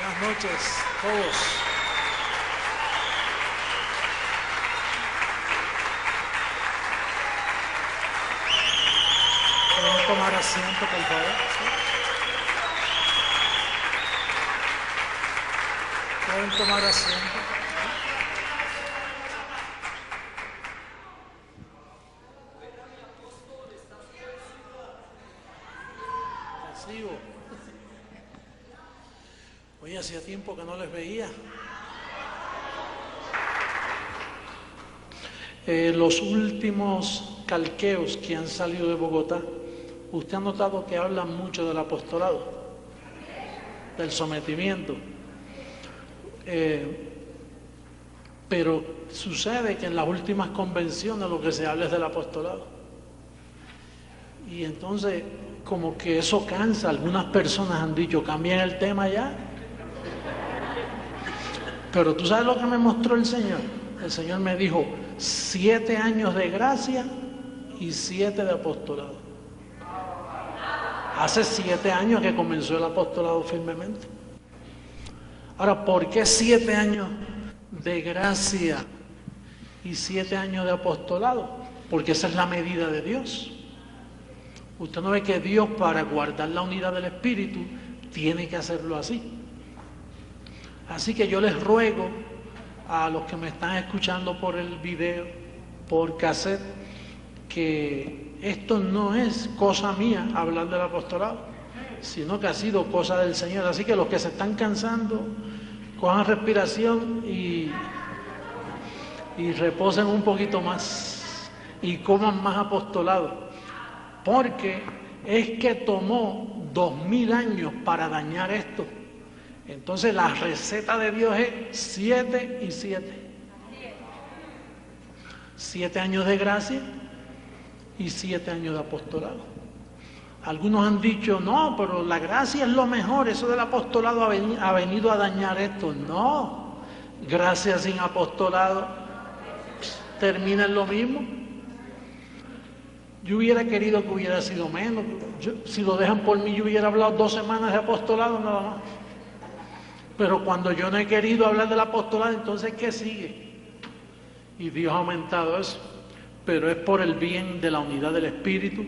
Buenas noches a todos. ¿Pueden tomar asiento, por favor? ¿Sí? ¿Pueden tomar asiento? Recibo. Oye, hacía tiempo que no les veía. Los últimos calqueos que han salido de Bogotá, usted ha notado que hablan mucho del apostolado, del sometimiento. Pero sucede que en las últimas convenciones lo que se habla es del apostolado. Y entonces, como que eso cansa. Algunas personas han dicho, cambien el tema ya. Pero tú sabes lo que me mostró el Señor. El Señor me dijo 7 años de gracia y 7 de apostolado. Hace 7 años que comenzó el apostolado firmemente. Ahora, ¿por qué 7 años de gracia y 7 años de apostolado? Porque esa es la medida de Dios. Usted no ve que Dios, para guardar la unidad del Espíritu, tiene que hacerlo así. Así que yo les ruego a los que me están escuchando por el video, por cassette, que esto no es cosa mía hablar del apostolado, sino que ha sido cosa del Señor. Así que los que se están cansando, cojan respiración y reposen un poquito más y coman más apostolado, porque es que tomó 2000 años para dañar esto. Entonces la receta de Dios es 7 y 7. 7 años de gracia y 7 años de apostolado. Algunos han dicho, no, pero la gracia es lo mejor, eso del apostolado ha venido a dañar esto. No, gracia sin apostolado termina en lo mismo. Yo hubiera querido que hubiera sido menos. Si lo dejan por mí, yo hubiera hablado 2 semanas de apostolado nada más. Pero cuando yo no he querido hablar del apostolado, entonces ¿qué sigue? Y Dios ha aumentado eso. Pero es por el bien de la unidad del Espíritu.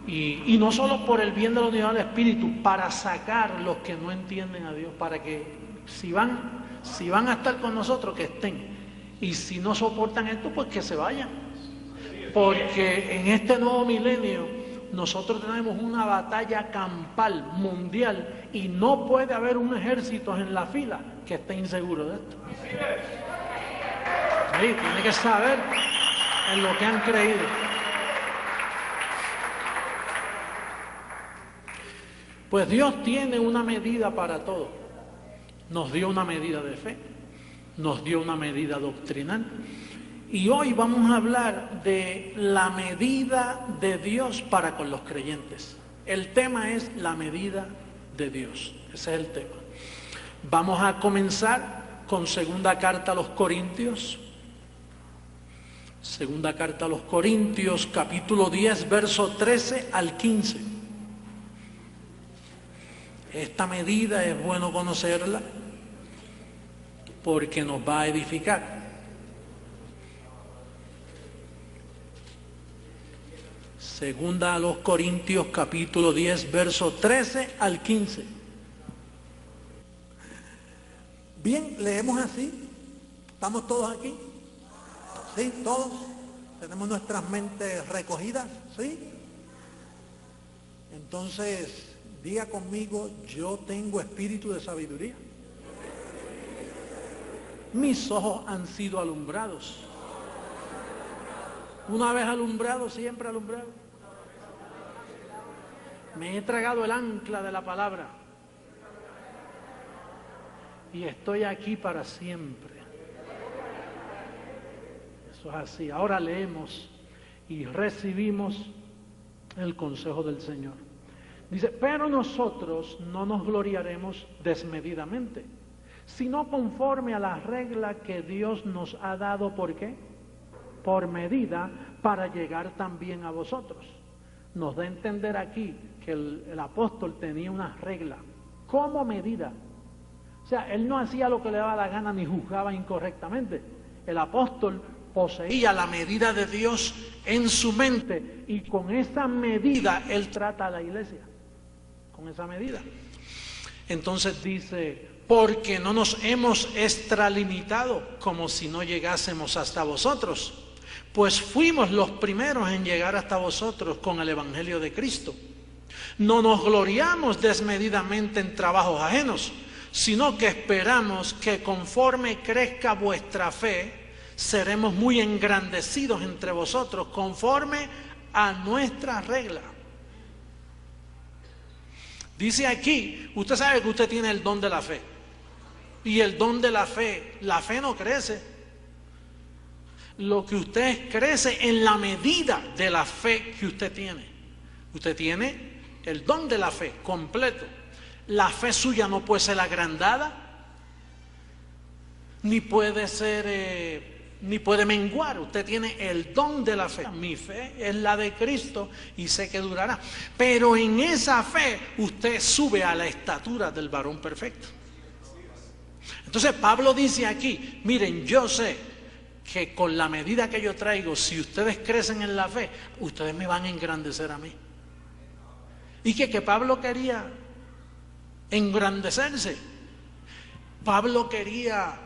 Y no solo por el bien de la unidad del Espíritu, para sacar los que no entienden a Dios, para que si van a estar con nosotros, que estén. Y si no soportan esto, pues que se vayan. Porque en este nuevo milenio nosotros tenemos una batalla campal mundial y no puede haber un ejército en la fila que esté inseguro de esto. Sí, tiene que saber en lo que han creído. Pues Dios tiene una medida para todo. Nos dio una medida de fe, nos dio una medida doctrinal. Y hoy vamos a hablar de la medida de Dios para con los creyentes. El tema es la medida de Dios. Ese es el tema. Vamos a comenzar con segunda carta a los Corintios. Segunda carta a los Corintios, capítulo 10, verso 13 al 15. Esta medida es bueno conocerla porque nos va a edificar. Segunda a los Corintios, capítulo 10, verso 13 al 15. Bien, leemos así. ¿Estamos todos aquí? ¿Sí? ¿Todos? ¿Tenemos nuestras mentes recogidas? ¿Sí? Entonces, diga conmigo, yo tengo espíritu de sabiduría. Mis ojos han sido alumbrados. Una vez alumbrado, siempre alumbrado. Me he tragado el ancla de la palabra y estoy aquí para siempre. Eso es así. Ahora leemos y recibimos el consejo del Señor. Dice, pero nosotros no nos gloriaremos desmedidamente, sino conforme a la regla que Dios nos ha dado. ¿Por qué? Por medida, para llegar también a vosotros. Nos da a entender aquí que el apóstol tenía una regla como medida O sea, él no hacía lo que le daba la gana ni juzgaba incorrectamente. El apóstol poseía la medida de Dios en su mente y con esa medida él trata a la iglesia. Con esa medida. Entonces dice, porque no nos hemos extralimitado como si no llegásemos hasta vosotros, pues fuimos los primeros en llegar hasta vosotros con el evangelio de Cristo. No nos gloriamos desmedidamente en trabajos ajenos, sino que esperamos que conforme crezca vuestra fe, seremos muy engrandecidos entre vosotros conforme a nuestra regla. Dice aquí, usted sabe que usted tiene el don de la fe. Y el don de la fe no crece. Lo que usted crece en la medida de la fe que usted tiene. Usted tiene el don de la fe completo. La fe suya no puede ser agrandada, ni puede ser... ni puede menguar. Usted tiene el don de la fe. Mi fe es la de Cristo y sé que durará. Pero en esa fe usted sube a la estatura del varón perfecto. Entonces Pablo dice aquí, miren, yo sé que con la medida que yo traigo, si ustedes crecen en la fe, ustedes me van a engrandecer a mí. Y que Pablo quería engrandecerse. Pablo quería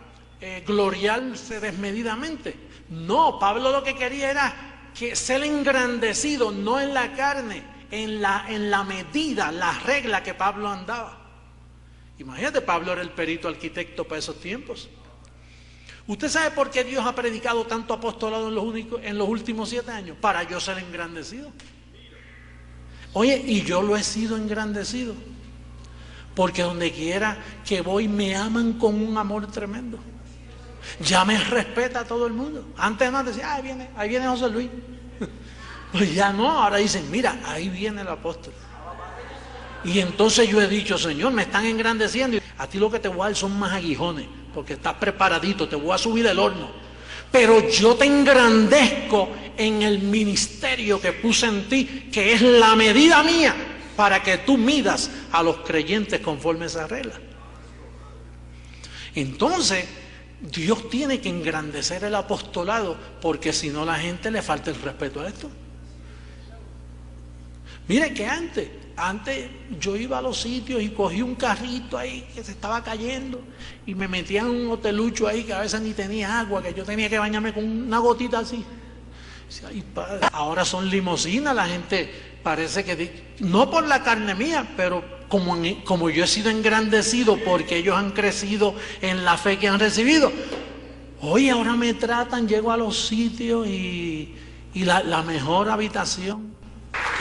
gloriarse desmedidamente. No, Pablo lo que quería era que ser engrandecido, no en la carne, en la medida, la regla que Pablo andaba. Imagínate, Pablo era el perito arquitecto para esos tiempos. ¿Usted sabe por qué Dios ha predicado tanto apostolado en los últimos 7 años? Para yo ser engrandecido. Oye, y yo lo he sido engrandecido, porque donde quiera que voy me aman con un amor tremendo. Ya me respeta todo el mundo. Antes no decía, ahí viene José Luis. Pues ya no, ahora dicen, mira, ahí viene el apóstol. Y entonces yo he dicho, Señor, me están engrandeciendo. A ti lo que te voy a dar son más aguijones, porque estás preparadito, te voy a subir el horno. Pero yo te engrandezco en el ministerio que puse en ti, que es la medida mía, para que tú midas a los creyentes conforme a esa regla. Entonces, Dios tiene que engrandecer el apostolado, porque si no la gente le falta el respeto a esto. Mire que antes yo iba a los sitios y cogí un carrito ahí que se estaba cayendo y me metía en un hotelucho ahí que a veces ni tenía agua, que yo tenía que bañarme con una gotita así. Ay, padre. Ahora son limosinas, la gente parece que, no por la carne mía, pero como yo he sido engrandecido porque ellos han crecido en la fe que han recibido. Oye, ahora me tratan, llego a los sitios y la mejor habitación.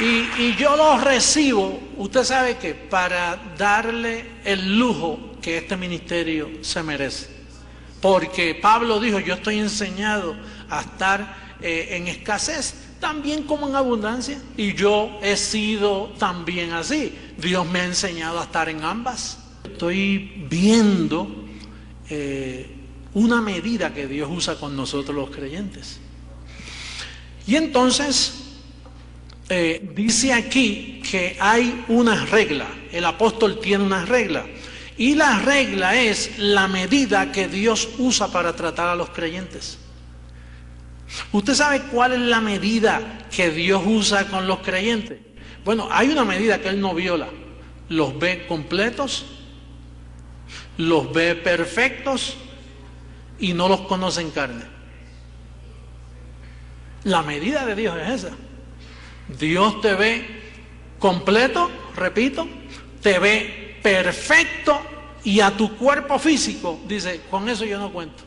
Y yo los recibo, usted sabe que para darle el lujo que este ministerio se merece. Porque Pablo dijo, yo estoy enseñado a estar en escasez, también como en abundancia. Y yo he sido también así. Dios me ha enseñado a estar en ambas. Estoy viendo una medida que Dios usa con nosotros los creyentes. Y entonces dice aquí que hay una regla. El apóstol tiene una regla. Y la regla es la medida que Dios usa para tratar a los creyentes. ¿Usted sabe cuál es la medida que Dios usa con los creyentes? Bueno, hay una medida que Él no viola. Los ve completos, los ve perfectos y no los conoce en carne. La medida de Dios es esa. Dios te ve completo, repito, te ve perfecto y a tu cuerpo físico, dice, con eso yo no cuento.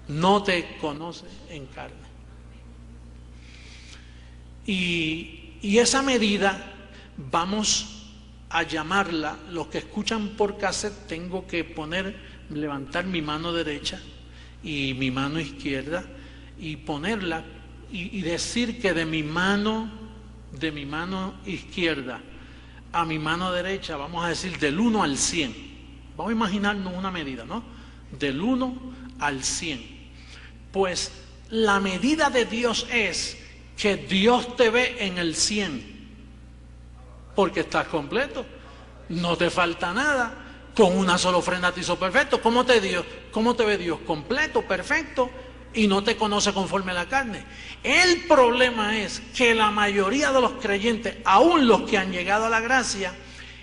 No te conoce en carne. Y esa medida vamos a llamarla, los que escuchan por cassette, tengo que levantar mi mano derecha y mi mano izquierda y ponerla y decir que de mi mano izquierda a mi mano derecha, vamos a decir del 1 al 100. Vamos a imaginarnos una medida, ¿no? Del 1 al 100. Pues la medida de Dios es que Dios te ve en el 100, porque estás completo, no te falta nada, Con una sola ofrenda te hizo perfecto. ¿Cómo te dio? ¿Cómo te ve Dios? Completo, perfecto, y no te conoce conforme a la carne. El problema es que la mayoría de los creyentes, aún los que han llegado a la gracia,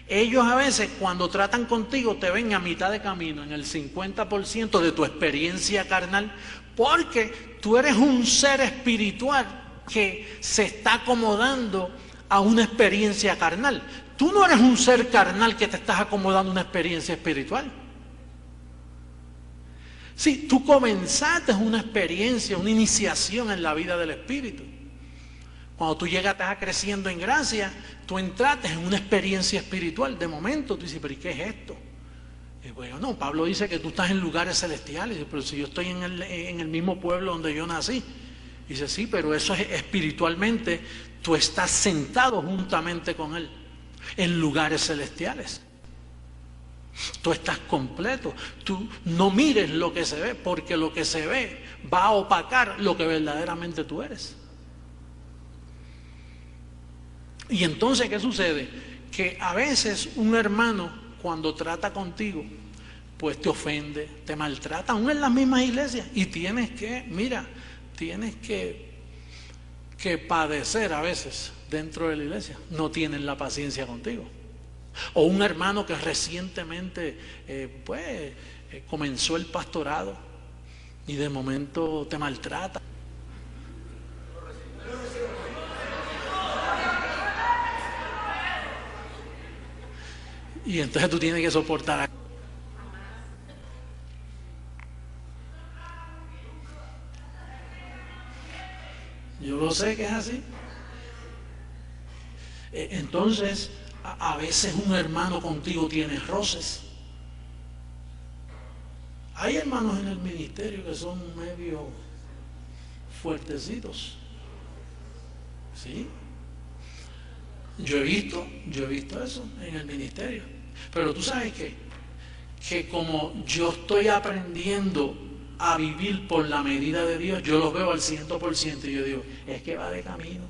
ellos a veces cuando tratan contigo te ven a mitad de camino, en el 50% de tu experiencia carnal, porque tú eres un ser espiritual que se está acomodando a una experiencia carnal. Tú no eres un ser carnal que te estás acomodando a una experiencia espiritual. Sí, tú comenzaste una experiencia, una iniciación en la vida del Espíritu. Cuando tú llegaste a creciendo en gracia, tú entraste en una experiencia espiritual. De momento tú dices, pero ¿y qué es esto? Y bueno, no, Pablo dice que tú estás en lugares celestiales. Pero si yo estoy en el mismo pueblo donde yo nací. Dice, sí, pero eso es espiritualmente, tú estás sentado juntamente con Él en lugares celestiales. Tú estás completo. Tú no mires lo que se ve, porque lo que se ve va a opacar lo que verdaderamente tú eres. Y entonces, ¿qué sucede? Que a veces un hermano, cuando trata contigo, pues te ofende, te maltrata, aún en las mismas iglesias, y tienes que padecer a veces dentro de la iglesia. No tienen la paciencia contigo. O un hermano que recientemente comenzó el pastorado y de momento te maltrata. Y entonces tú tienes que soportar. Yo lo sé que es así. Entonces, a veces un hermano contigo tiene roces. Hay hermanos en el ministerio que son medio fuertecitos. ¿Sí? Yo he visto eso en el ministerio. Pero tú sabes que como yo estoy aprendiendo a vivir por la medida de Dios, yo los veo al 100% y yo digo, es que va de camino.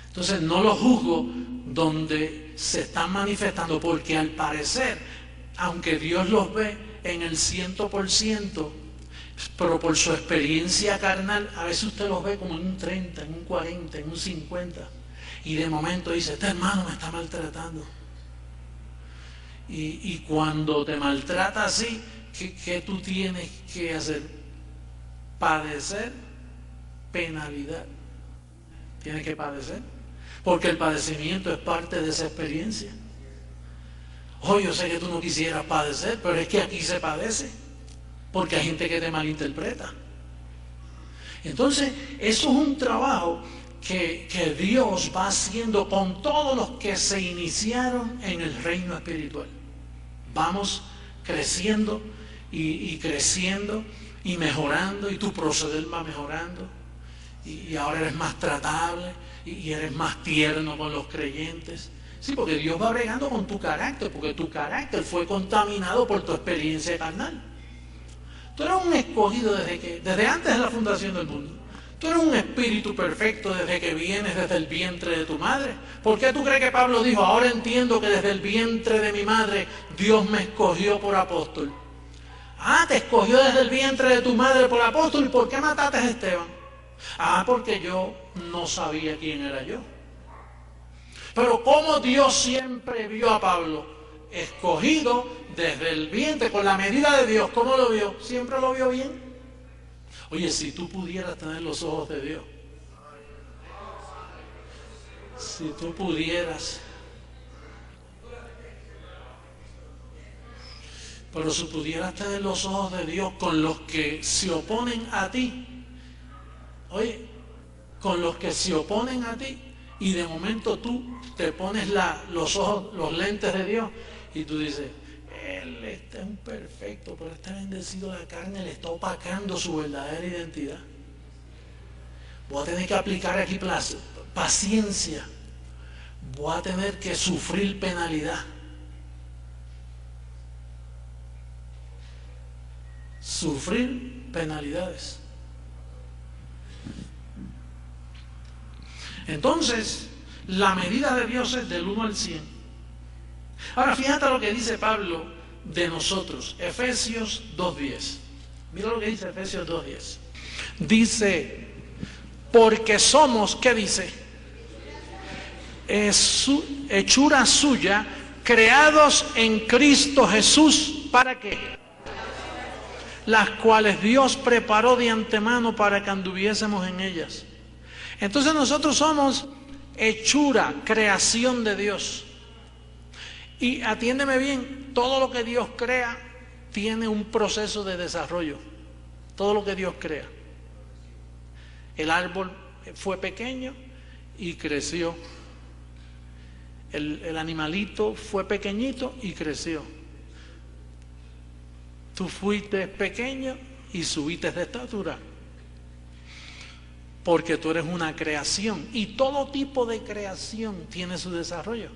Entonces no lo juzgo donde se están manifestando, porque al parecer, aunque Dios los ve en el 100%, pero por su experiencia carnal, a veces usted los ve como en un 30, en un 40, en un 50, y de momento dice, este hermano me está maltratando. Y cuando te maltrata así, ¿qué tú tienes que hacer? Padecer penalidad. Tienes que padecer, porque el padecimiento es parte de esa experiencia. Yo sé que tú no quisieras padecer, pero es que aquí se padece, porque hay gente que te malinterpreta. Entonces, eso es un trabajo que Dios va haciendo con todos los que se iniciaron en el reino espiritual. Vamos creciendo y creciendo y mejorando, y tu proceder va mejorando, y ahora eres más tratable y eres más tierno con los creyentes. Sí, porque Dios va bregando con tu carácter, porque tu carácter fue contaminado por tu experiencia carnal. Tú eres un escogido desde antes de la fundación del mundo. Tú eres un espíritu perfecto desde que vienes desde el vientre de tu madre. ¿Por qué tú crees que Pablo dijo, ahora entiendo que desde el vientre de mi madre Dios me escogió por apóstol? Te escogió desde el vientre de tu madre por apóstol. ¿Y por qué mataste a Esteban? Porque yo no sabía quién era yo. Pero como Dios siempre vio a Pablo escogido desde el vientre, con la medida de Dios, ¿cómo lo vio? Siempre lo vio bien. Oye, si tú pudieras tener los ojos de Dios, si tú pudieras, pero si pudieras tener los ojos de Dios con los que se oponen a ti, oye, con los que se oponen a ti, y de momento tú te pones los ojos, los lentes de Dios, y tú dices, Él está un perfecto, pero está bendecido la carne, le está opacando su verdadera identidad. Voy a tener que aplicar aquí paciencia, voy a tener que sufrir penalidad. Sufrir penalidades. Entonces, la medida de Dios es del 1 al 100. Ahora fíjate lo que dice Pablo de nosotros, Efesios 2:10. Mira lo que dice Efesios 2:10. Dice, porque somos, ¿qué dice? Hechura suya, creados en Cristo Jesús, ¿para qué? Las cuales Dios preparó de antemano para que anduviésemos en ellas. Entonces nosotros somos hechura, creación de Dios. Y atiéndeme bien, todo lo que Dios crea tiene un proceso de desarrollo. Todo lo que Dios crea. El árbol fue pequeño y creció. El animalito fue pequeñito y creció. Tú fuiste pequeño y subiste de estatura. Porque tú eres una creación. Y todo tipo de creación tiene su desarrollo.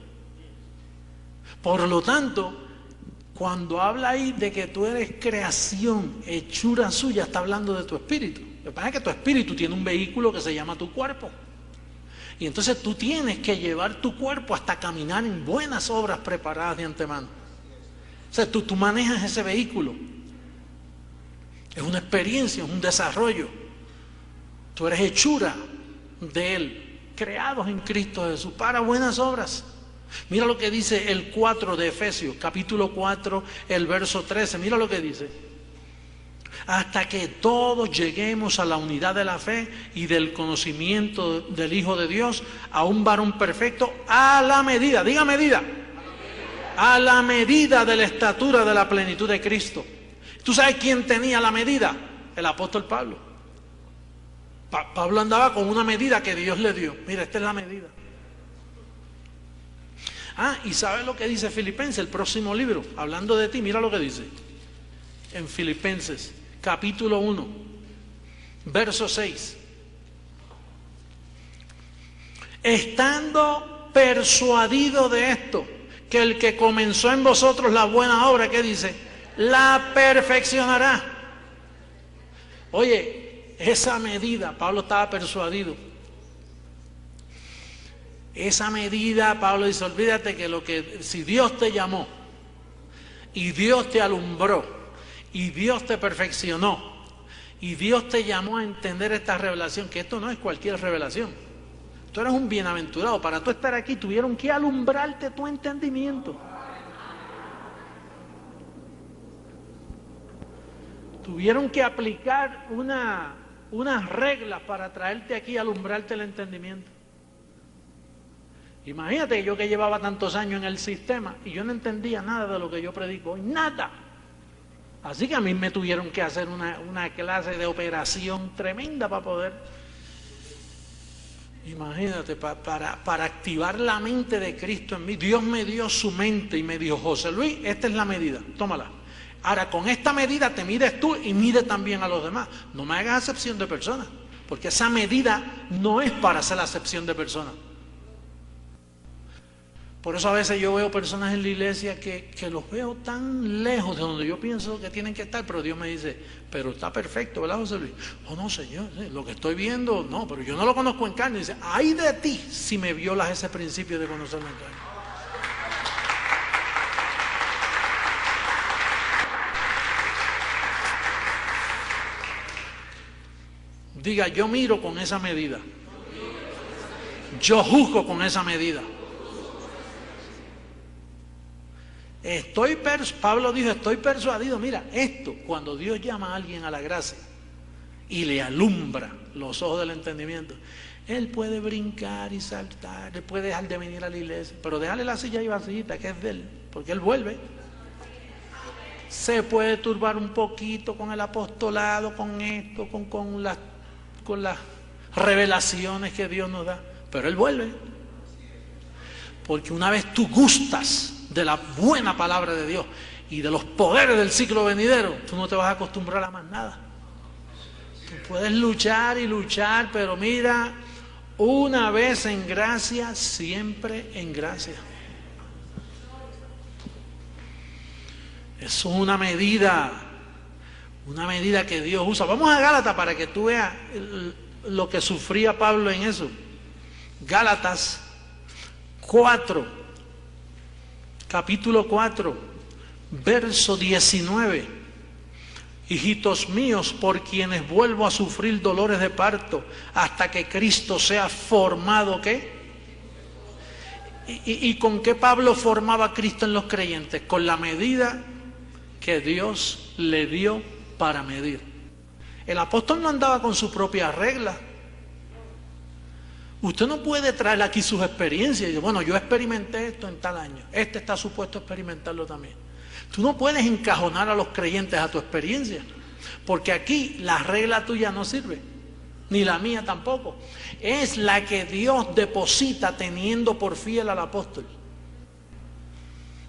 Por lo tanto, cuando habla ahí de que tú eres creación, hechura suya, está hablando de tu espíritu. Lo que pasa es que tu espíritu tiene un vehículo que se llama tu cuerpo. Y entonces tú tienes que llevar tu cuerpo hasta caminar en buenas obras preparadas de antemano. O sea, tú manejas ese vehículo. Es una experiencia, es un desarrollo. Tú eres hechura de Él, creados en Cristo Jesús para buenas obras. Mira lo que dice el 4 de Efesios, capítulo 4, el verso 13. Mira lo que dice. Hasta que todos lleguemos a la unidad de la fe y del conocimiento del Hijo de Dios, a un varón perfecto, a la medida, diga medida, a la medida de la estatura de la plenitud de Cristo. ¿Tú sabes quién tenía la medida? El apóstol Pablo. Pablo andaba con una medida que Dios le dio. Mira, esta es la medida. Y ¿sabes lo que dice Filipenses, el próximo libro? Hablando de ti, mira lo que dice. En Filipenses, capítulo 1, verso 6. Estando persuadido de esto, que el que comenzó en vosotros la buena obra, ¿qué dice? La perfeccionará. Oye, esa medida, Pablo estaba persuadido. Esa medida, Pablo dice, olvídate que si Dios te llamó y Dios te alumbró y Dios te perfeccionó y Dios te llamó a entender esta revelación, que esto no es cualquier revelación. Tú eres un bienaventurado. Para tú estar aquí tuvieron que alumbrarte tu entendimiento. Tuvieron que aplicar unas reglas para traerte aquí y alumbrarte el entendimiento. Imagínate yo que llevaba tantos años en el sistema y yo no entendía nada de lo que yo predico hoy, nada. Así que a mí me tuvieron que hacer una clase de operación tremenda para poder, imagínate, para activar la mente de Cristo en mí. Dios me dio su mente y me dijo, José Luis, esta es la medida, tómala. Ahora con esta medida te mides tú y mides también a los demás. No me hagas acepción de personas, porque esa medida no es para hacer acepción de personas. Por eso a veces yo veo personas en la iglesia que los veo tan lejos de donde yo pienso que tienen que estar, pero Dios me dice, pero está perfecto, ¿verdad, José Luis? Oh, no, Señor, lo que estoy viendo, no, pero yo no lo conozco en carne. Dice, ay de ti si me violas ese principio de conocerlo en carne. Diga, yo miro con esa medida. Yo juzgo con esa medida. Pablo dijo, estoy persuadido. Mira, esto, cuando Dios llama a alguien a la gracia y le alumbra los ojos del entendimiento, él puede brincar y saltar, él puede dejar de venir a la iglesia, pero déjale la silla ahí vacía, que es de él, porque él vuelve. Se puede turbar un poquito con el apostolado, con esto, con las revelaciones que Dios nos da, pero él vuelve. Porque una vez tú gustas de la buena palabra de Dios y de los poderes del ciclo venidero, tú no te vas a acostumbrar a más nada. Tú puedes luchar y luchar, pero mira, una vez en gracia, siempre en gracia. Eso es una medida que Dios usa. Vamos a Gálatas para que tú veas lo que sufría Pablo en eso. Gálatas 4, capítulo 4, verso 19. Hijitos míos, por quienes vuelvo a sufrir dolores de parto, hasta que Cristo sea formado, ¿qué? ¿Y con qué Pablo formaba a Cristo en los creyentes? Con la medida que Dios le dio para medir. El apóstol no andaba con su propia regla. Usted no puede traer aquí sus experiencias y decir, bueno, yo experimenté esto en tal año, este está supuesto a experimentarlo también. Tú no puedes encajonar a los creyentes a tu experiencia, porque aquí la regla tuya no sirve, ni la mía tampoco. Es la que Dios deposita teniendo por fiel al apóstol.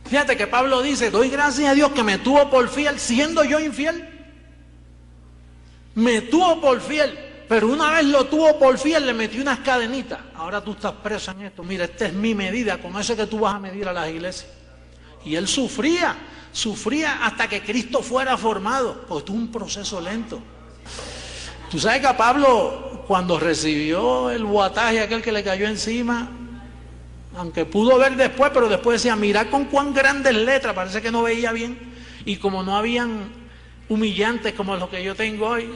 Fíjate que Pablo dice, doy gracias a Dios que me tuvo por fiel siendo yo infiel. Me tuvo por fiel, pero una vez lo tuvo por fiel, le metí unas cadenitas. Ahora tú estás preso en esto. Mira, esta es mi medida, con eso que tú vas a medir a las iglesias. Y él sufría hasta que Cristo fuera formado, porque tuvo un proceso lento. Tú sabes que a Pablo, cuando recibió el boataje aquel que le cayó encima, aunque pudo ver después, pero después decía, mirá con cuán grandes letras, parece que no veía bien, y como no habían humillantes como los que yo tengo hoy,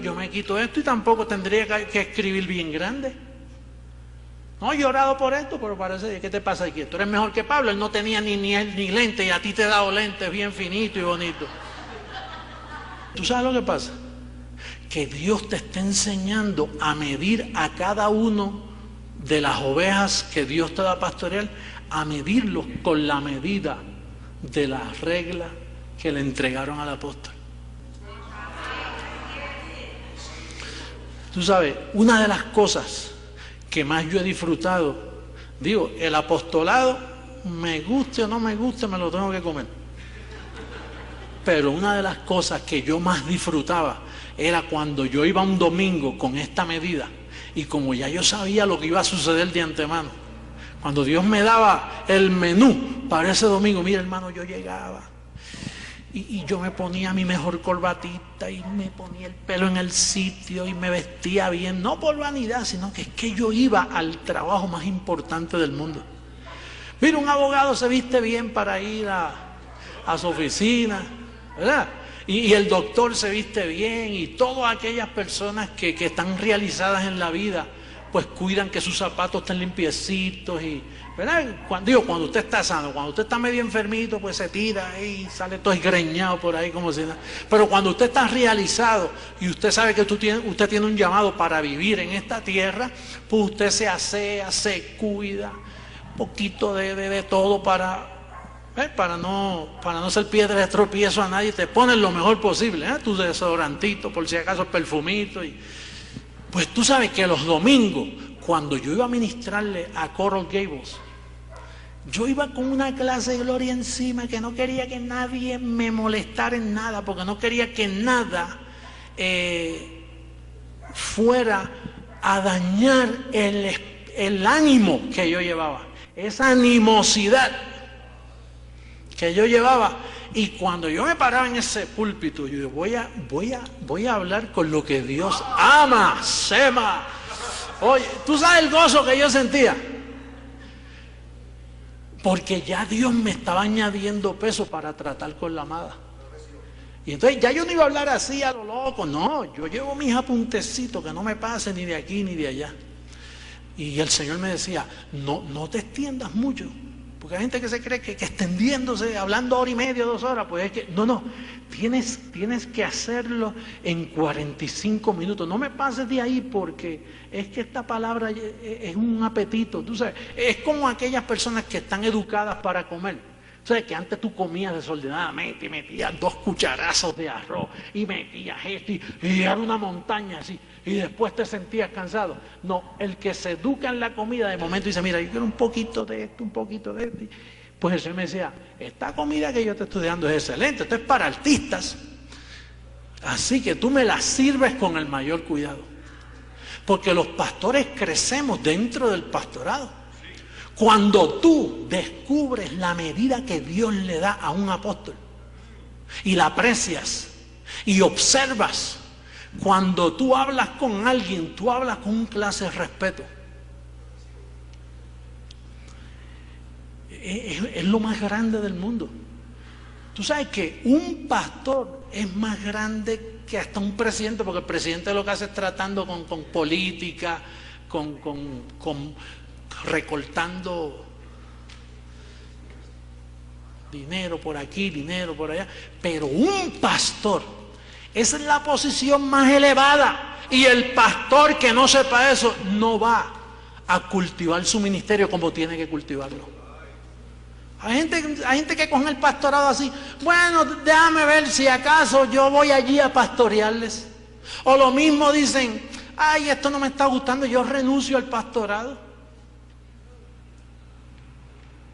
yo me quito esto y tampoco tendría que escribir bien grande. No, he llorado por esto, pero parece, ¿qué te pasa aquí? Tú eres mejor que Pablo, él no tenía ni lentes y a ti te he dado lentes bien finitos y bonitos. ¿Tú sabes lo que pasa? Que Dios te está enseñando a medir a cada uno de las ovejas que Dios te da a pastorear, a medirlos con la medida de la regla que le entregaron al apóstol. Tú sabes, una de las cosas que más yo he disfrutado, digo, el apostolado, me guste o no me guste, me lo tengo que comer. Pero una de las cosas que yo más disfrutaba era cuando yo iba un domingo con esta medida y como ya yo sabía lo que iba a suceder de antemano, cuando Dios me daba el menú para ese domingo, mira hermano, yo llegaba y yo me ponía mi mejor corbatita y me ponía el pelo en el sitio y me vestía bien, no por vanidad, sino que es que yo iba al trabajo más importante del mundo. Mira, un abogado se viste bien para ir a su oficina, ¿verdad? Y el doctor se viste bien y todas aquellas personas que están realizadas en la vida, pues cuidan que sus zapatos estén limpiecitos y, ¿verdad? Cuando usted está sano, cuando usted está medio enfermito, pues se tira y sale todo esgreñado por ahí como si nada. Pero cuando usted está realizado y usted sabe que usted tiene un llamado para vivir en esta tierra, pues usted se asea, se cuida, un poquito de todo para no ser piedra de tropiezo a nadie, te pones lo mejor posible, tu desodorantito, por si acaso perfumito. Pues tú sabes que los domingos, cuando yo iba a ministrarle a Coral Gables, yo iba con una clase de gloria encima que no quería que nadie me molestara en nada, porque no quería que nada fuera a dañar el ánimo que yo llevaba, esa animosidad que yo llevaba. Y cuando yo me paraba en ese púlpito, yo digo, voy a hablar con lo que Dios ama, sema. Oye, ¿tú sabes el gozo que yo sentía? Porque ya Dios me estaba añadiendo peso para tratar con la amada. Y entonces ya yo no iba a hablar así a lo loco, no, yo llevo mis apuntecitos, que no me pase ni de aquí ni de allá. Y el Señor me decía, no te extiendas mucho. Porque hay gente que se cree que extendiéndose, hablando hora y media, 2 horas, pues es que, no, tienes que hacerlo en 45 minutos. No me pases de ahí porque es que esta palabra es un apetito, tú sabes. Es como aquellas personas que están educadas para comer. ¿Sabes? Que antes tú comías desordenadamente y metías 2 cucharazos de arroz y metías esto y era una montaña así y después te sentías cansado. No, el que se educa en la comida de momento dice, mira, yo quiero un poquito de esto, un poquito de esto. Pues el Señor me decía, esta comida que yo te estoy dando es excelente, esto es para artistas. Así que tú me la sirves con el mayor cuidado. Porque los pastores crecemos dentro del pastorado. Cuando tú descubres la medida que Dios le da a un apóstol y la aprecias y observas, cuando tú hablas con alguien, tú hablas con un clase de respeto. es lo más grande del mundo. Tú sabes que un pastor es más grande que hasta un presidente, porque el presidente lo que hace es tratando con política, con recortando dinero por aquí, dinero por allá. Pero un pastor, esa es la posición más elevada. Y el pastor que no sepa eso no va a cultivar su ministerio como tiene que cultivarlo. Hay gente que coge el pastorado así, bueno, déjame ver si acaso yo voy allí a pastorearles. O lo mismo dicen, ay, esto no me está gustando, yo renuncio al pastorado.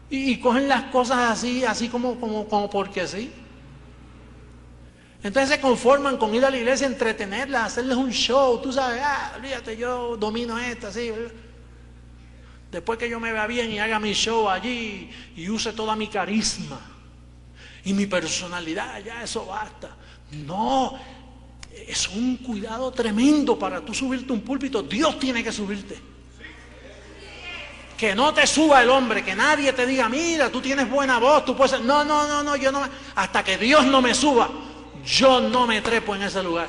Y cogen las cosas así como porque sí. Entonces se conforman con ir a la iglesia, entretenerlas, hacerles un show, tú sabes, olvídate, yo domino esto, así. Después que yo me vea bien y haga mi show allí y use toda mi carisma y mi personalidad, ya eso basta. No, es un cuidado tremendo para tú subirte a un púlpito. Dios tiene que subirte. Que no te suba el hombre, que nadie te diga, mira, tú tienes buena voz, tú puedes ser. No, yo no. Hasta que Dios no me suba, yo no me trepo en ese lugar.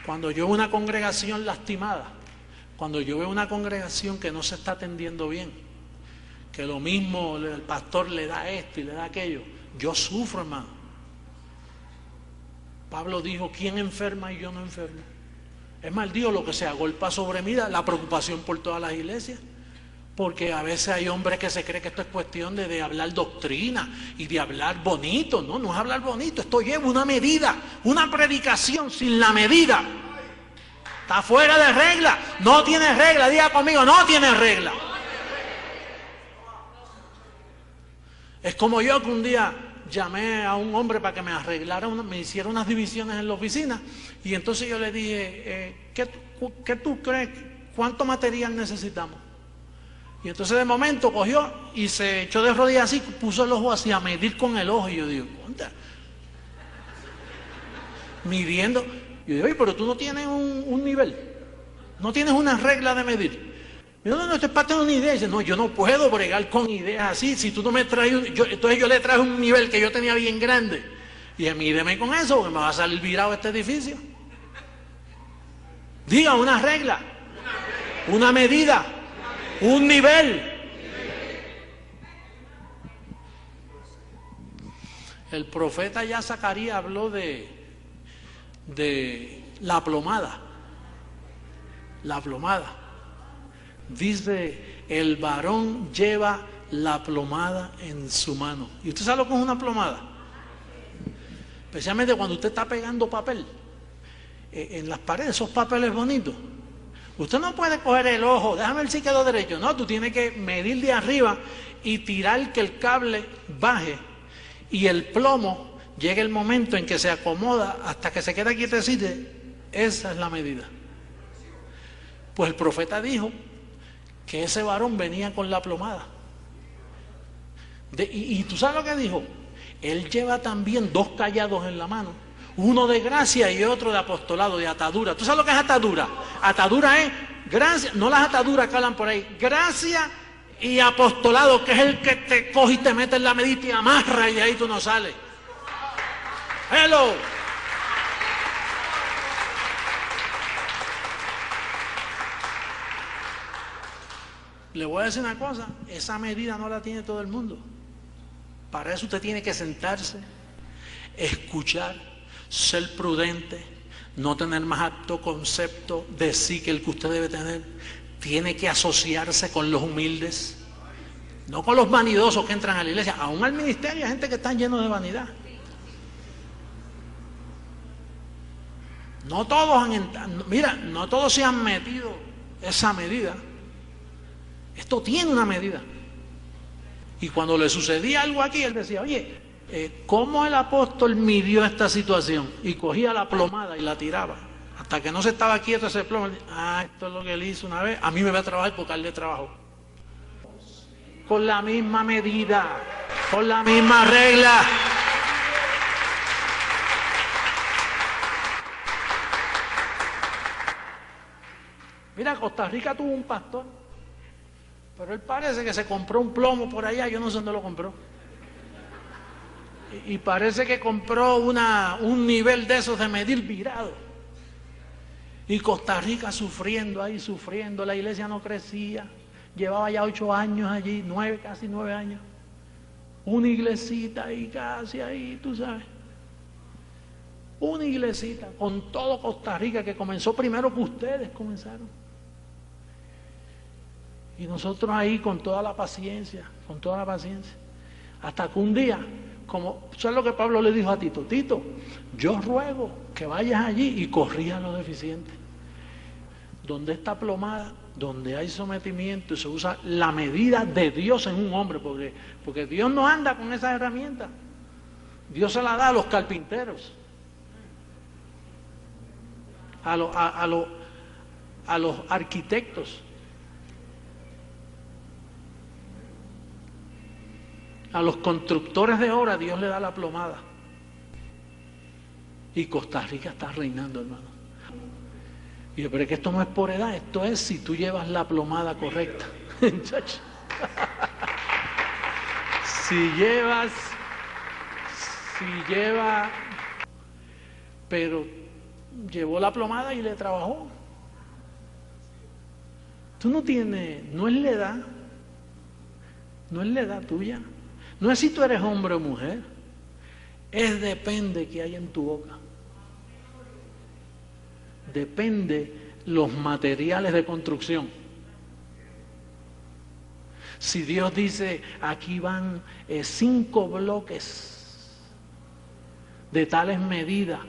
Cuando yo veo una congregación lastimada, cuando yo veo una congregación que no se está atendiendo bien, que lo mismo el pastor le da esto y le da aquello, yo sufro, hermano. Pablo dijo, ¿quién enferma y yo no enfermo? Es más, Dios, lo que se agolpa sobre mí, la preocupación por todas las iglesias. Porque a veces hay hombres que se creen que esto es cuestión de hablar doctrina y de hablar bonito. No es hablar bonito, esto lleva una medida. Una predicación sin la medida está fuera de regla. No tiene regla, diga conmigo, no tiene regla. Es como yo que un día llamé a un hombre para que me arreglara, me hiciera unas divisiones en la oficina, y entonces yo le dije, ¿qué tú crees? ¿Cuánto material necesitamos? Y entonces de momento cogió y se echó de rodillas así, puso el ojo así a medir con el ojo, y yo digo, ¿cuánta? Midiendo, yo digo, oye, pero tú no tienes un nivel, no tienes una regla de medir. No, esto es para tener una idea. Dice, no, yo no puedo bregar con ideas así. Si tú no me traes, entonces yo le traje un nivel que yo tenía bien grande. Y mídeme con eso, porque me va a salir virado este edificio. Diga una regla, una medida, un nivel. El profeta ya Zacarías habló de la plomada. La plomada. Dice, el varón lleva la plomada en su mano. ¿Y usted sabe lo que es una plomada? Especialmente cuando usted está pegando papel en las paredes, esos papeles bonitos. Usted no puede coger el ojo, déjame ver si quedó derecho. No, tú tienes que medir de arriba y tirar que el cable baje y el plomo llegue el momento en que se acomoda hasta que se queda quietecito. Esa es la medida. Pues el profeta dijo que ese varón venía con la plomada. Y tú sabes lo que dijo. Él lleva también 2 callados en la mano. Uno de gracia y otro de apostolado, de atadura. ¿Tú sabes lo que es atadura? Atadura es gracia, no las ataduras que hablan por ahí. Gracia y apostolado, que es el que te coge y te mete en la medita y amarra y de ahí tú no sales. Hello. Le voy a decir una cosa, esa medida no la tiene todo el mundo. Para eso usted tiene que sentarse, escuchar, ser prudente, no tener más alto concepto de sí que el que usted debe tener. Tiene que asociarse con los humildes, no con los vanidosos que entran a la iglesia. Aún al ministerio hay gente que está lleno de vanidad. No todos no todos se han metido esa medida. Esto tiene una medida. Y cuando le sucedía algo aquí, él decía, oye, ¿cómo el apóstol midió esta situación? Y cogía la plomada y la tiraba. Hasta que no se estaba quieto ese plomo. Esto es lo que él hizo una vez. A mí me va a trabajar porque a él le trabajó. Con la misma medida, con la misma regla. Mira, Costa Rica tuvo un pastor, pero él parece que se compró un plomo por allá, yo no sé dónde lo compró. Y parece que compró un nivel de esos de medir virado. Y Costa Rica sufriendo ahí, sufriendo, la iglesia no crecía. Llevaba ya 8 años allí, 9, casi 9 años. Una iglesita ahí, casi ahí, tú sabes. Una iglesita con todo Costa Rica que comenzó primero que ustedes comenzaron. Y nosotros ahí con toda la paciencia, hasta que un día, como, ¿sabes lo que Pablo le dijo a Tito? Tito, yo ruego que vayas allí y corrijas lo deficiente. Donde está plomada, donde hay sometimiento y se usa la medida de Dios en un hombre, porque Dios no anda con esas herramientas. Dios se la da a los carpinteros, a los arquitectos, a los constructores de obra. Dios le da la plomada. Y Costa Rica está reinando, hermano. Y yo, pero es que esto no es por edad, esto es si tú llevas la plomada correcta. Pero llevó la plomada y le trabajó. Tú no tienes, no es la edad tuya, no es si tú eres hombre o mujer, es depende que hay en tu boca. Depende los materiales de construcción. Si Dios dice, aquí van 5 bloques de tales medidas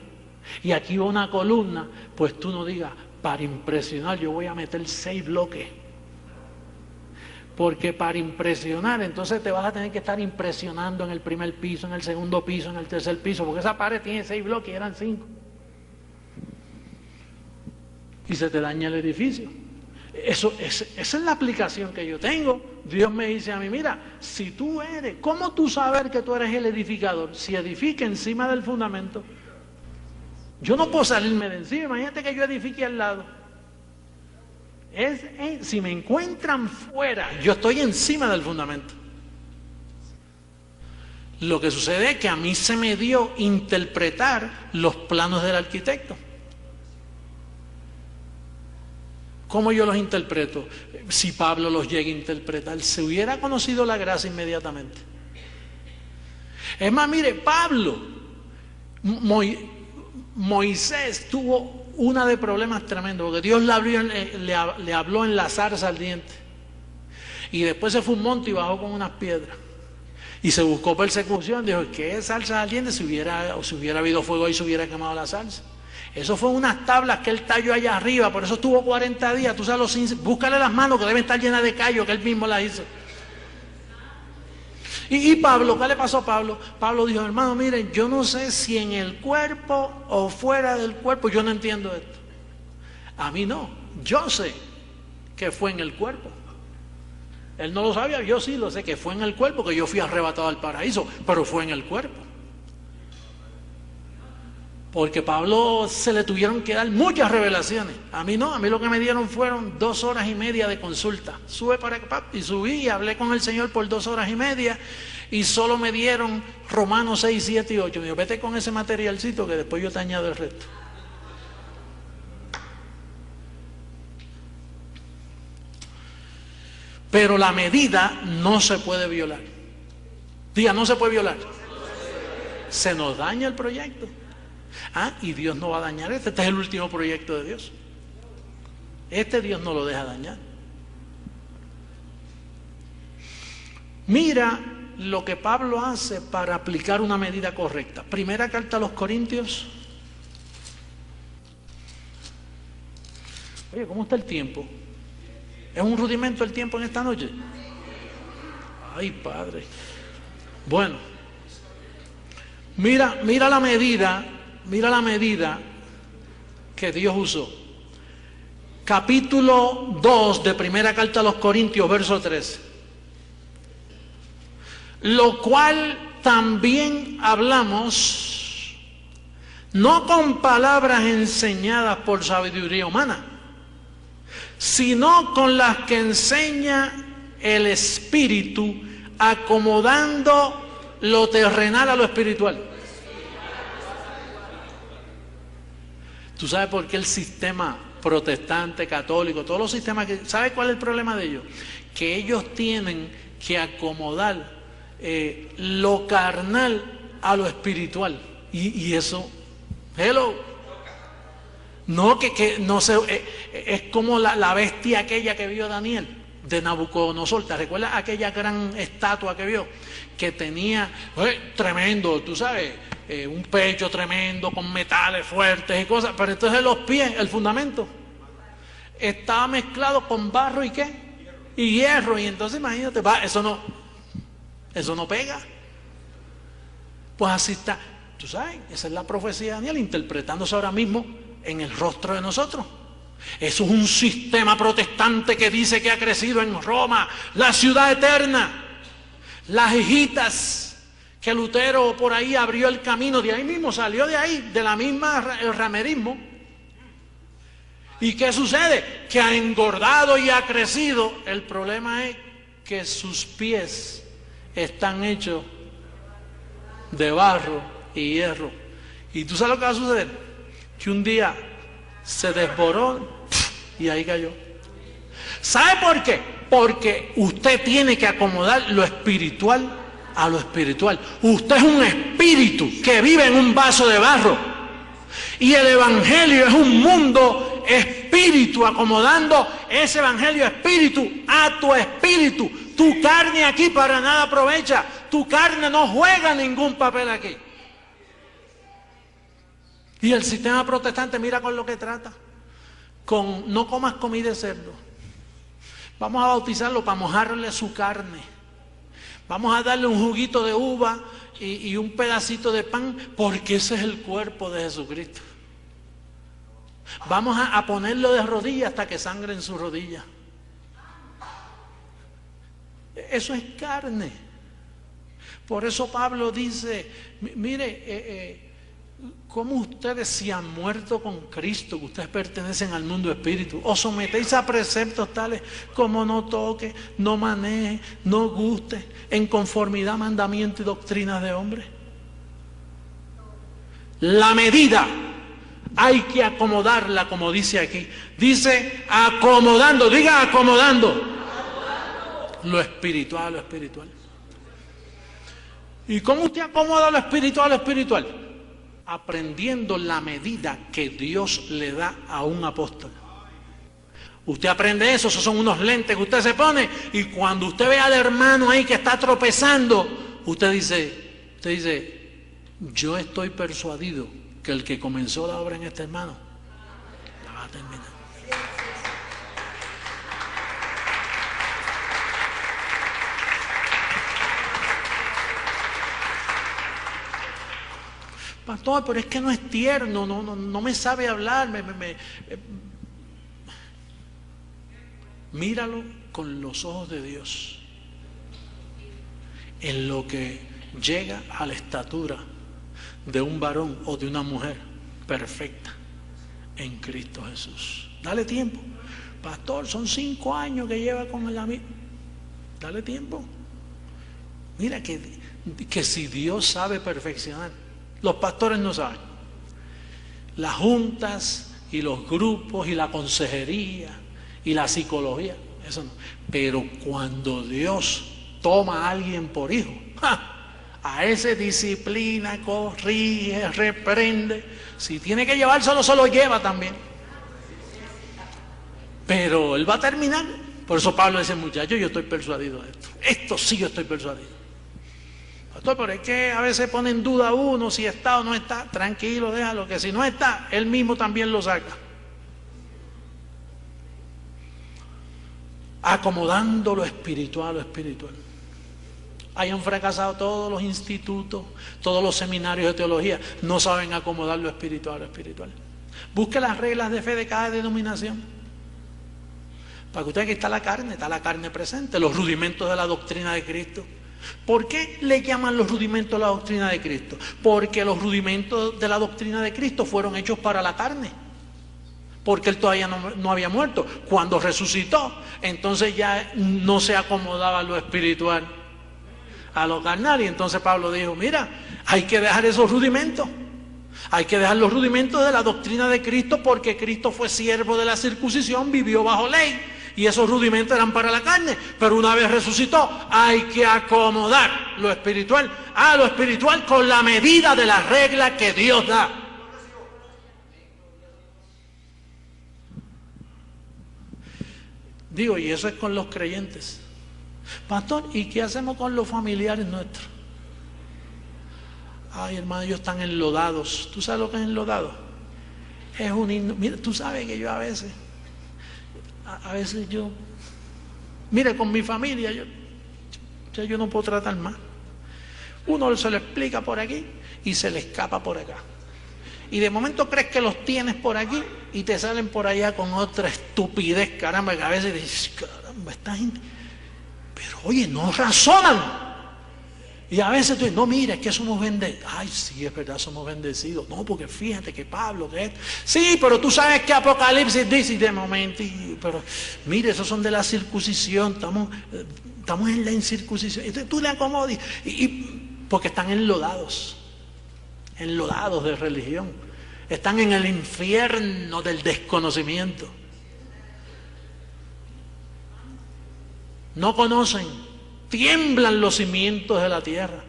y aquí va una columna, pues tú no digas, para impresionar yo voy a meter 6 bloques. Porque para impresionar, entonces te vas a tener que estar impresionando en el primer piso, en el segundo piso, en el tercer piso, porque esa pared tiene 6 bloques y eran 5. Y se te daña el edificio. Esa es la aplicación que yo tengo. Dios me dice a mí, mira, si tú eres, ¿cómo tú saber que tú eres el edificador? Si edifica encima del fundamento, yo no puedo salirme de encima. Imagínate que yo edifique al lado. Si me encuentran fuera, yo estoy encima del fundamento. Lo que sucede es que a mí se me dio interpretar los planos del arquitecto. ¿Cómo yo los interpreto? Si Pablo los llega a interpretar, se hubiera conocido la gracia inmediatamente. Es más, mire, Pablo, Moisés tuvo una de problemas tremendos, porque Dios le habló en la zarza ardiente. Y después se fue a un monte y bajó con unas piedras. Y se buscó persecución, dijo, ¿qué es zarza ardiente? Si hubiera habido fuego ahí, se hubiera quemado la zarza. Eso fue unas tablas que él talló allá arriba, por eso estuvo 40 días. Tú sabes, búscale las manos que deben estar llenas de callos, que él mismo las hizo. Y Pablo, ¿qué le pasó a Pablo? Pablo dijo, hermano, miren, yo no sé si en el cuerpo o fuera del cuerpo, yo no entiendo esto. A mí no, yo sé que fue en el cuerpo. Él no lo sabía, yo sí lo sé, que fue en el cuerpo, que yo fui arrebatado al paraíso, pero fue en el cuerpo. Porque a Pablo se le tuvieron que dar muchas revelaciones. A mí no, a mí lo que me dieron fueron 2 horas y media de consulta. Sube para acá y subí y hablé con el Señor por 2 horas y media y solo me dieron Romanos 6, 7 y 8. Me dijo, vete con ese materialcito que después yo te añado el resto. Pero la medida no se puede violar. Diga, no se puede violar. Se nos daña el proyecto. Y Dios no va a dañar este es el último proyecto de Dios. Dios no lo deja dañar. Mira lo que Pablo hace para aplicar una medida correcta. Primera carta a los Corintios. Oye, ¿cómo está el tiempo? ¿Es un rudimento el tiempo en esta noche? Ay, Padre. Bueno, mira la medida. Mira la medida que Dios usó. Capítulo 2 de primera carta a los Corintios, verso 13. Lo cual también hablamos, no con palabras enseñadas por sabiduría humana, sino con las que enseña el Espíritu, acomodando lo terrenal a lo espiritual. ¿Tú sabes por qué el sistema protestante, católico, todos los sistemas que... ¿Sabes cuál es el problema de ellos? Que ellos tienen que acomodar lo carnal a lo espiritual. Y eso, hello. No, que no se... es como la bestia aquella que vio Daniel, de Nabucodonosor. ¿Te recuerdas aquella gran estatua que vio? Que tenía, tremendo, tú sabes, un pecho tremendo, con metales fuertes y cosas, pero entonces los pies, el fundamento, estaba mezclado con barro y ¿qué? Y hierro, y entonces imagínate, eso no pega. Pues así está, tú sabes, esa es la profecía de Daniel, interpretándose ahora mismo en el rostro de nosotros. Eso es un sistema protestante que dice que ha crecido en Roma, la ciudad eterna, las hijitas, que Lutero por ahí abrió el camino, de ahí mismo, salió de ahí, de la misma, el ramerismo. ¿Y qué sucede? Que ha engordado y ha crecido. El problema es que sus pies están hechos de barro y hierro. ¿Y tú sabes lo que va a suceder? Que un día se desborona y ahí cayó. ¿Sabe por qué? Porque usted tiene que acomodar lo espiritual a lo espiritual. Usted es un espíritu que vive en un vaso de barro, y el evangelio es un mundo espíritu, acomodando ese evangelio espíritu a tu espíritu. Tu carne aquí para nada aprovecha, tu carne no juega ningún papel aquí. Y el sistema protestante, mira con lo que trata, con no comas comida de cerdo, vamos a bautizarlo para mojarle su carne. Vamos a darle un juguito de uva y un pedacito de pan, porque ese es el cuerpo de Jesucristo. Vamos a ponerlo de rodillas hasta que sangre en su rodilla. Eso es carne. Por eso Pablo dice, mire, ¿cómo ustedes se han muerto con Cristo, que ustedes pertenecen al mundo espíritu? Os sometéis a preceptos tales como no toque, no maneje, no guste, en conformidad a mandamientos y doctrinas de hombres. La medida hay que acomodarla, como dice aquí. Dice acomodando, diga acomodando. Lo espiritual a lo espiritual. ¿Y cómo usted acomoda lo espiritual a lo espiritual? Aprendiendo la medida que Dios le da a un apóstol. Usted aprende eso, esos son unos lentes que usted se pone, y cuando usted ve al hermano ahí que está tropezando, usted dice, yo estoy persuadido que el que comenzó la obra en este hermano la va a terminar. Pastor, pero es que no es tierno, no me sabe hablar, míralo con los ojos de Dios, en lo que llega a la estatura de un varón o de una mujer perfecta en Cristo Jesús. Dale tiempo. Pastor, son 5 años que lleva con el amigo. Dale tiempo. Mira que si Dios sabe perfeccionar, los pastores no saben. Las juntas y los grupos y la consejería y la psicología, eso no. Pero cuando Dios toma a alguien por hijo, a ese disciplina, corrige, reprende. Si tiene que llevárselo, se lo lleva también. Pero él va a terminar. Por eso Pablo dice, muchachos, yo estoy persuadido de esto. Esto sí yo estoy persuadido. Pastor, pero es que a veces pone en duda uno si está o no está. Tranquilo, déjalo, que si no está, él mismo también lo saca. Acomodando lo espiritual a lo espiritual. Hayan fracasado todos los institutos, todos los seminarios de teología, no saben acomodar lo espiritual a lo espiritual. Busque las reglas de fe de cada denominación. Para que usted, aquí está la carne presente, los rudimentos de la doctrina de Cristo. ¿Por qué le llaman los rudimentos de la doctrina de Cristo? Porque los rudimentos de la doctrina de Cristo fueron hechos para la carne, porque él todavía no había muerto. Cuando resucitó, entonces ya no se acomodaba a lo espiritual, a lo carnal. Y entonces Pablo dijo, mira, hay que dejar esos rudimentos. Hay que dejar los rudimentos de la doctrina de Cristo, porque Cristo fue siervo de la circuncisión, vivió bajo ley, y esos rudimentos eran para la carne. Pero una vez resucitó, hay que acomodar lo espiritual a lo espiritual con la medida de la regla que Dios da. Digo, y eso es con los creyentes. Pastor, ¿y qué hacemos con los familiares nuestros? Ay, hermano, ellos están enlodados. ¿Tú sabes lo que es enlodado? Es un himno. Mira, tú sabes que yo a veces yo, mire, con mi familia, yo no puedo tratar más. Uno se lo explica por aquí y se le escapa por acá. Y de momento crees que los tienes por aquí y te salen por allá con otra estupidez, caramba, que a veces dices, caramba, esta gente. Pero oye, no razonan. Y a veces tú dices, no, mira, es que somos bendecidos. Ay, sí, es verdad, somos bendecidos. No, porque fíjate que Pablo, que esto. Sí, pero tú sabes que Apocalipsis dice, y de momento, pero mire, esos son de la circuncisión, estamos en la incircuncisión. Entonces tú le acomodas, porque están enlodados de religión. Están en el infierno del desconocimiento. No conocen. Tiemblan los cimientos de la tierra.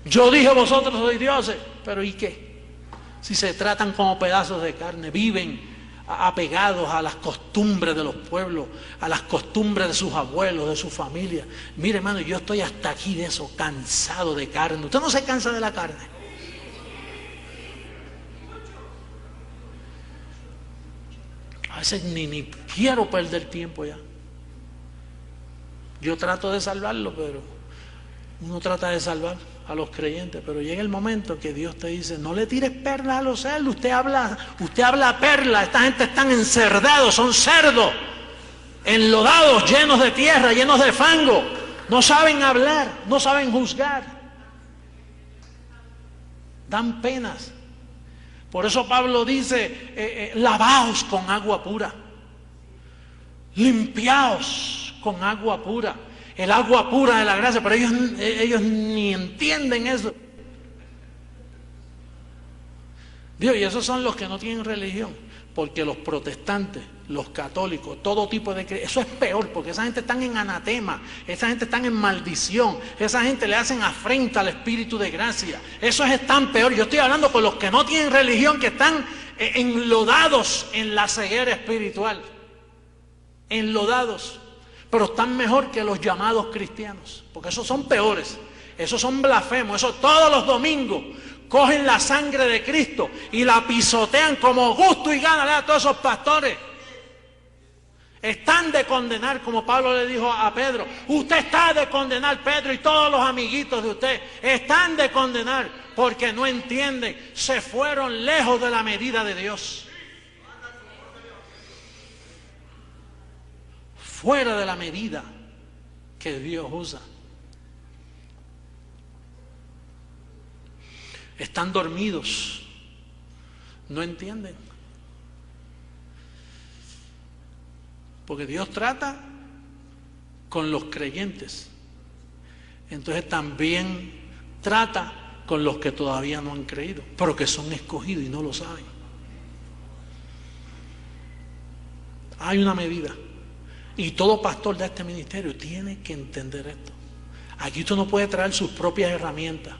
Yo dije, vosotros sois dioses, pero ¿y qué? Si se tratan como pedazos de carne, viven apegados a las costumbres de los pueblos, a las costumbres de sus abuelos, de su familia. Mire, hermano, yo estoy hasta aquí de eso, cansado de carne. ¿Usted no se cansa de la carne? A veces ni quiero perder tiempo ya. Yo trato de salvarlo, pero uno trata de salvar a los creyentes, pero llega el momento que Dios te dice, no le tires perlas a los cerdos. Usted habla perlas. Esta gente están encerdados, son cerdos, enlodados, llenos de tierra, llenos de fango. No saben hablar, no saben juzgar. Dan penas. Por eso Pablo dice, lavaos con agua pura. Limpiaos con agua pura, el agua pura de la gracia, pero ellos ni entienden eso. Dios, y esos son los que no tienen religión, porque los protestantes, los católicos, todo tipo de eso es peor, porque esa gente están en anatema, esa gente están en maldición, esa gente le hacen afrenta al Espíritu de gracia. Eso es tan peor. Yo estoy hablando con los que no tienen religión, que están enlodados en la ceguera espiritual, enlodados. Pero están mejor que los llamados cristianos, porque esos son peores, esos son blasfemos. Esos todos los domingos cogen la sangre de Cristo y la pisotean como gusto y gana a todos esos pastores. Están de condenar, como Pablo le dijo a Pedro, usted está de condenar, Pedro, y todos los amiguitos de usted están de condenar, porque no entienden, se fueron lejos de la medida de Dios. Fuera de la medida que Dios usa. Están dormidos, no entienden. Porque Dios trata con los creyentes, entonces también trata con los que todavía no han creído, pero que son escogidos y no lo saben. Hay una medida. Y todo pastor de este ministerio tiene que entender esto. Aquí usted no puede traer sus propias herramientas.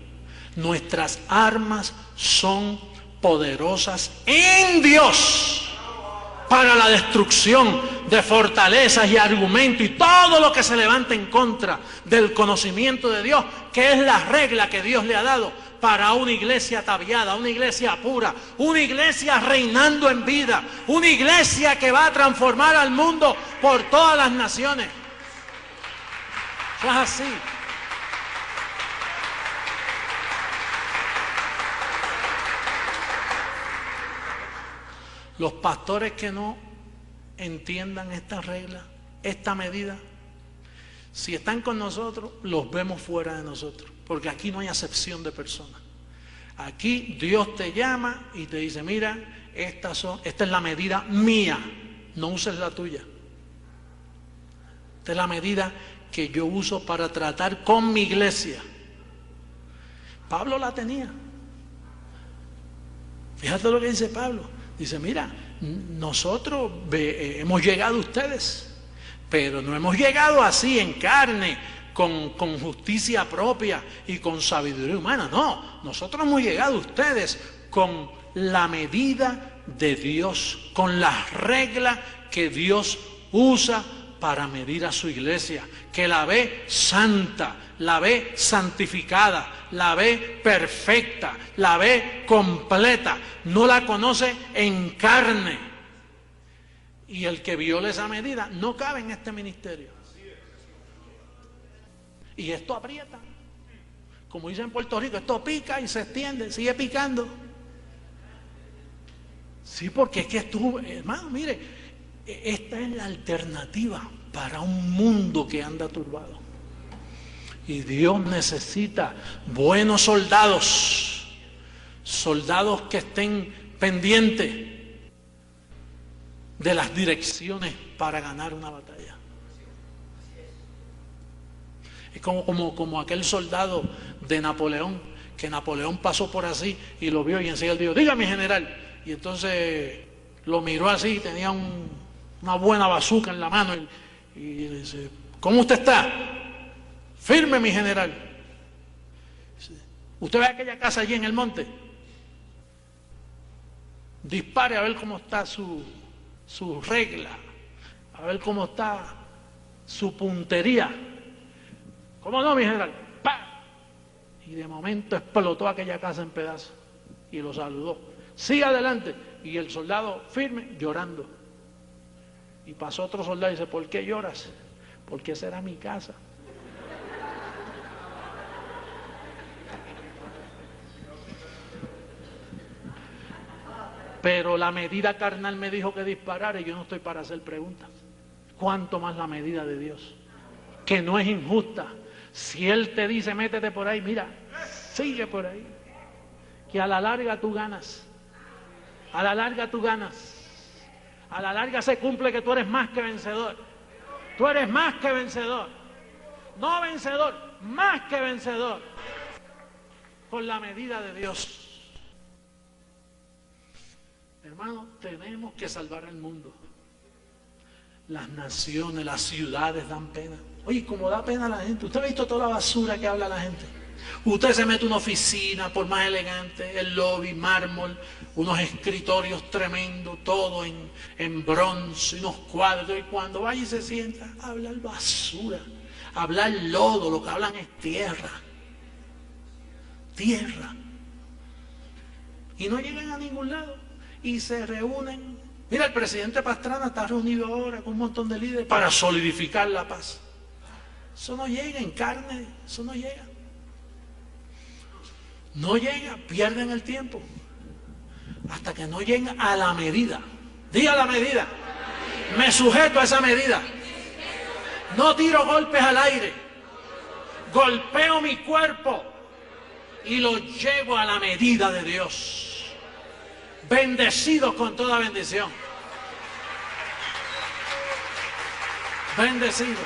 Nuestras armas son poderosas en Dios para la destrucción de fortalezas y argumentos y todo lo que se levanta en contra del conocimiento de Dios, que es la regla que Dios le ha dado para una iglesia ataviada, una iglesia pura, una iglesia reinando en vida, una iglesia que va a transformar al mundo por todas las naciones. Eso es así. Los pastores que no entiendan esta regla, esta medida, si están con nosotros, los vemos fuera de nosotros, porque aquí no hay acepción de personas. Aquí Dios te llama y te dice, mira, esta es la medida mía, no uses la tuya. Esta es la medida que yo uso para tratar con mi iglesia. Pablo la tenía. Fíjate lo que dice Pablo. Dice, mira, nosotros hemos llegado a ustedes, pero no hemos llegado así en carne, con justicia propia y con sabiduría humana. No, nosotros hemos llegado a ustedes con la medida de Dios, con las reglas que Dios usa para medir a su iglesia, que la ve santa, la ve santificada, la ve perfecta, la ve completa, no la conoce en carne. Y el que viole esa medida no cabe en este ministerio. Y esto aprieta. Como dicen en Puerto Rico, esto pica y se extiende, sigue picando. Sí, porque es que estuvo, hermano, mire, esta es la alternativa para un mundo que anda turbado. Y Dios necesita buenos soldados, soldados que estén pendientes de las direcciones para ganar una batalla. Es como aquel soldado de Napoleón, que Napoleón pasó por así y lo vio y enseguida dijo, diga mi general. Y entonces lo miró así, tenía una buena bazuca en la mano y dice, ¿cómo usted está? Firme, mi general. ¿Usted ve aquella casa allí en el monte? Dispare a ver cómo está su regla, a ver cómo está su puntería. ¿Cómo no, mi general? ¡Pah! Y de momento explotó aquella casa en pedazos y lo saludó. Sigue adelante. Y el soldado firme, llorando. Y pasó otro soldado y dice, ¿por qué lloras? Porque esa era mi casa. Pero la medida carnal me dijo que disparara y yo no estoy para hacer preguntas. ¿Cuánto más la medida de Dios? Que no es injusta. Si Él te dice, métete por ahí, mira, sigue por ahí. Que a la larga tú ganas. A la larga tú ganas. A la larga se cumple que tú eres más que vencedor. Tú eres más que vencedor. No vencedor, más que vencedor. Con la medida de Dios. Hermano, tenemos que salvar al mundo. Las naciones, las ciudades dan pena. Oye, como da pena a la gente. ¿Usted ha visto toda la basura que habla la gente? Usted se mete en una oficina, por más elegante, el lobby, mármol, unos escritorios tremendos, todo en bronce, unos cuadros. Y cuando vaya y se sienta, habla basura, habla lodo, lo que hablan es tierra. Tierra. Y no llegan a ningún lado. Y se reúnen. Mira, el presidente Pastrana está reunido ahora con un montón de líderes para solidificar la paz. Eso no llega en carne, eso no llega. No llega, pierden el tiempo. Hasta que no lleguen a la medida. Diga la medida. Me sujeto a esa medida. No tiro golpes al aire. Golpeo mi cuerpo y lo llevo a la medida de Dios. Bendecidos con toda bendición. Bendecidos.